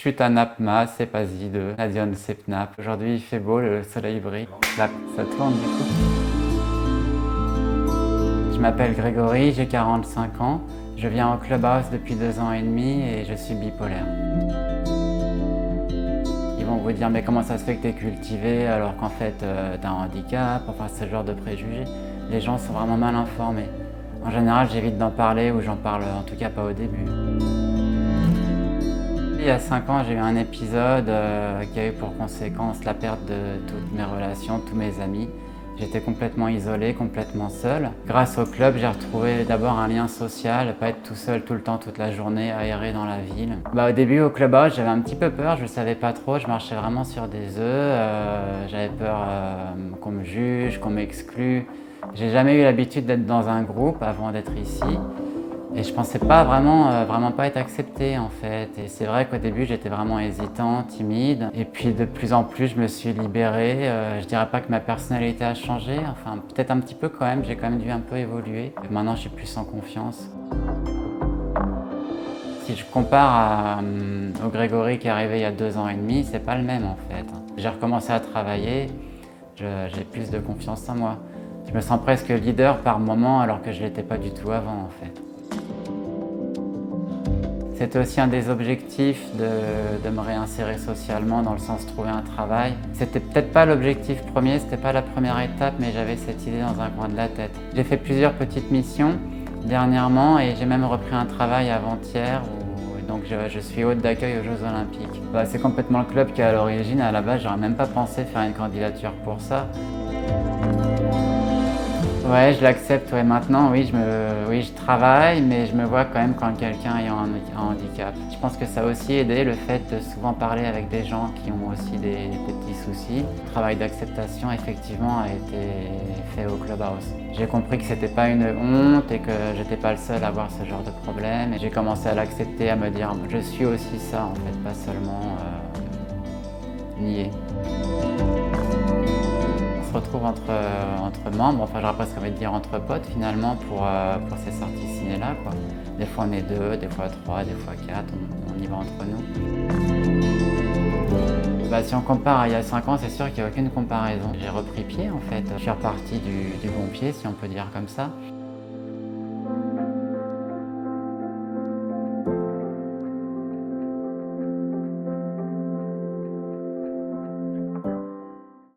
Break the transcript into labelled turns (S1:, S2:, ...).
S1: Chute à Napma, Cepazie 2, Nadion Sepnap. Aujourd'hui il fait beau, le soleil brille. Là, ça tourne du coup. Je m'appelle Grégory, j'ai 45 ans. Je viens au Clubhouse depuis 2 ans et demi et je suis bipolaire. Ils vont vous dire mais comment ça se fait que tu es cultivé alors qu'en fait tu as un handicap, enfin ce genre de préjugés. Les gens sont vraiment mal informés. En général j'évite d'en parler ou j'en parle en tout cas pas au début. Il y a 5 ans, j'ai eu un épisode qui a eu pour conséquence la perte de toutes mes relations, tous mes amis. J'étais complètement isolé, complètement seul. Grâce au club, j'ai retrouvé d'abord un lien social, pas être tout seul tout le temps, toute la journée, aéré dans la ville. Au début, au clubhouse, j'avais un petit peu peur, je ne savais pas trop, je marchais vraiment sur des œufs. J'avais peur qu'on me juge, qu'on m'exclue. J'ai jamais eu l'habitude d'être dans un groupe avant d'être ici. Et je pensais pas vraiment pas être acceptée en fait. Et c'est vrai qu'au début j'étais vraiment hésitant, timide. Et puis de plus en plus je me suis libéré. Je dirais pas que ma personnalité a changé, enfin peut-être un petit peu quand même, j'ai quand même dû un peu évoluer. Et maintenant je suis plus en confiance. Si je compare au Grégory qui est arrivé il y a 2 ans et demi, c'est pas le même en fait. J'ai recommencé à travailler, j'ai plus de confiance en moi. Je me sens presque leader par moment alors que je l'étais pas du tout avant en fait. C'était aussi un des objectifs de me réinsérer socialement, dans le sens de trouver un travail. C'était peut-être pas l'objectif premier, c'était pas la première étape, mais j'avais cette idée dans un coin de la tête. J'ai fait plusieurs petites missions dernièrement et j'ai même repris un travail avant-hier donc je suis hôte d'accueil aux Jeux Olympiques. C'est complètement le club qui est à l'origine. À la base, j'aurais même pas pensé faire une candidature pour ça. Ouais, je l'accepte. Ouais. Maintenant, oui, je travaille, mais je me vois quand même quand quelqu'un est un handicap. Je pense que ça a aussi aidé le fait de souvent parler avec des gens qui ont aussi des petits soucis. Le travail d'acceptation, effectivement, a été fait au Clubhouse. J'ai compris que c'était pas une honte et que j'étais pas le seul à avoir ce genre de problème. Et j'ai commencé à l'accepter, à me dire, je suis aussi ça, en fait, pas seulement nier. On se retrouve entre membres, enfin j'aurais presque envie de dire entre potes finalement pour ces sorties ciné-là. Des fois on est 2, des fois 3, des fois 4, on y va entre nous. Si on compare à il y a 5 ans, c'est sûr qu'il n'y a aucune comparaison. J'ai repris pied en fait, je suis reparti du bon pied si on peut dire comme ça.